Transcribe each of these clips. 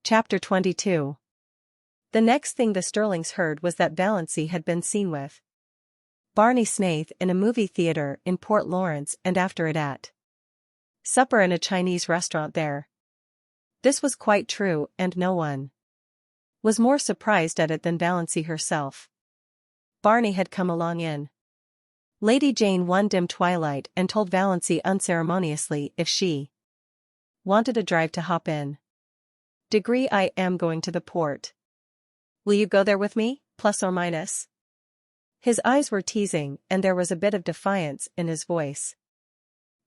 Chapter 22. The next thing the Sterlings heard was that Valancy had been seen with Barney Snaith in a movie theater in Port Lawrence and after it at supper in a Chinese restaurant there. This was quite true, and no one was more surprised at it than Valancy herself. Barney had come along in Lady Jane one dim twilight and told Valancy unceremoniously if she wanted a drive to hop in. I am going to the port. Will you go there with me, plus or minus? His eyes were teasing, and there was a bit of defiance in his voice.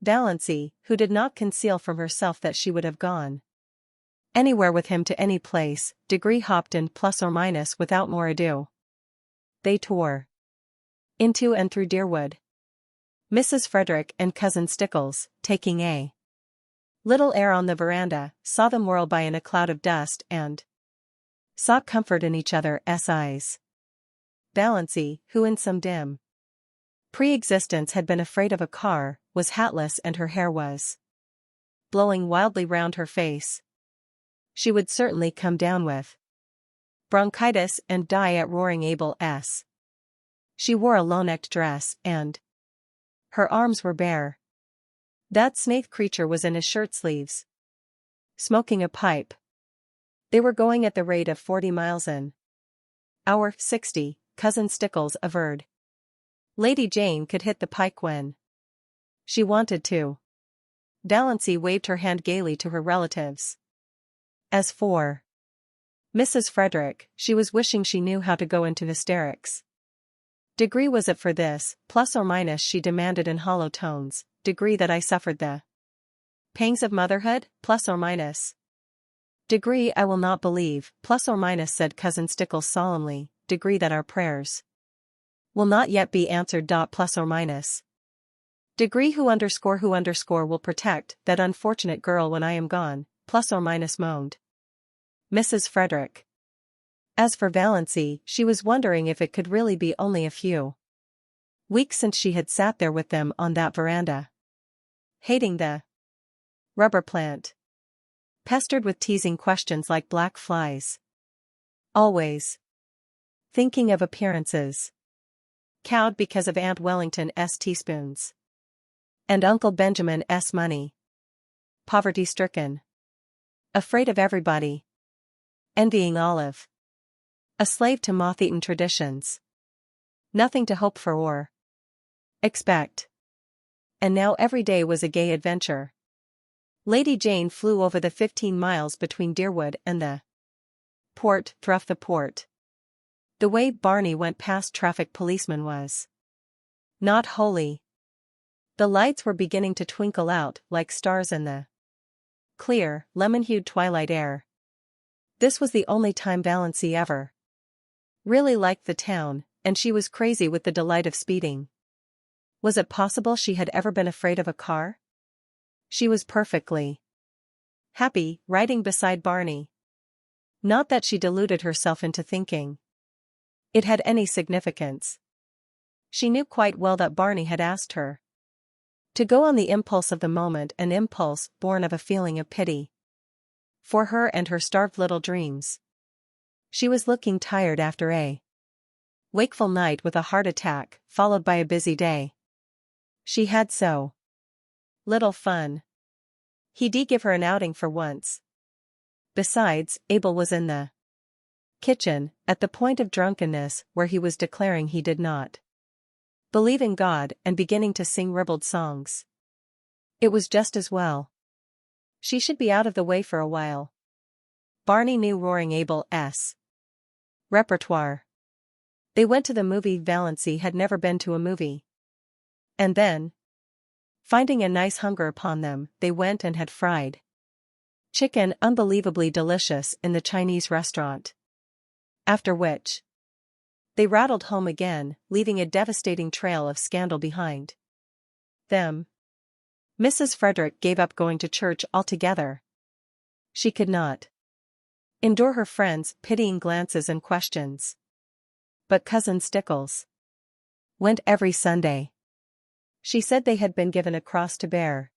Valancy, who did not conceal from herself that she would have gone anywhere with him to any place, hopped in plus or minus without more ado. They tore into and through Deerwood. Mrs. Frederick and Cousin Stickles, taking a little air on the veranda, saw them whirl by in a cloud of dust and sought comfort in each other's eyes. Valancy, who in some dim pre-existence had been afraid of a car, was hatless and her hair was blowing wildly round her face. She would certainly come down with bronchitis and die at Roaring Abel's. She wore a low-necked dress and her arms were bare. That Snaith creature was in his shirt sleeves, smoking a pipe. They were going at the rate of 40 miles an hour, 60, Cousin Stickles averred. Lady Jane could hit the pike when she wanted to. Valancy waved her hand gaily to her relatives. As for Mrs. Frederick, she was wishing she knew how to go into hysterics. Was it for this, plus or minus, she demanded in hollow tones, that I suffered the pangs of motherhood, plus or minus? I will not believe, plus or minus, said Cousin Stickles solemnly, that our prayers will not yet be answered. Plus or minus. Who underscore will protect that unfortunate girl when I am gone, plus or minus, moaned Mrs. Frederick. As for Valancy, she was wondering if it could really be only a few weeks since she had sat there with them on that veranda, hating the rubber plant, pestered with teasing questions like black flies, always thinking of appearances, cowed because of Aunt Wellington's teaspoons and Uncle Benjamin's money, poverty-stricken, afraid of everybody, envying Olive, a slave to moth-eaten traditions, nothing to hope for or expect. And now every day was a gay adventure. Lady Jane flew over the 15 miles between Deerwood and the port, through the port. The way Barney went past traffic policemen was not holy. The lights were beginning to twinkle out like stars in the clear, lemon-hued twilight air. This was the only time Valancy ever really liked the town, and she was crazy with the delight of speeding. Was it possible she had ever been afraid of a car? She was perfectly happy, riding beside Barney. Not that she deluded herself into thinking it had any significance. She knew quite well that Barney had asked her to go on the impulse of the moment, an impulse born of a feeling of pity for her and her starved little dreams. She was looking tired after a wakeful night with a heart attack, followed by a busy day. She had so little fun. He'd give her an outing for once. Besides, Abel was in the kitchen, at the point of drunkenness where he was declaring he did not believe in God and beginning to sing ribald songs. It was just as well. She should be out of the way for a while. Barney knew Roaring Abel's repertoire. They went to the movie. Valancy had never been to a movie. And then, finding a nice hunger upon them, they went and had fried chicken, unbelievably delicious, in the Chinese restaurant. After which, they rattled home again, leaving a devastating trail of scandal behind them. Mrs. Frederick gave up going to church altogether. She could not endure her friends' pitying glances and questions. But Cousin Stickles went every Sunday. She said they had been given a cross to bear.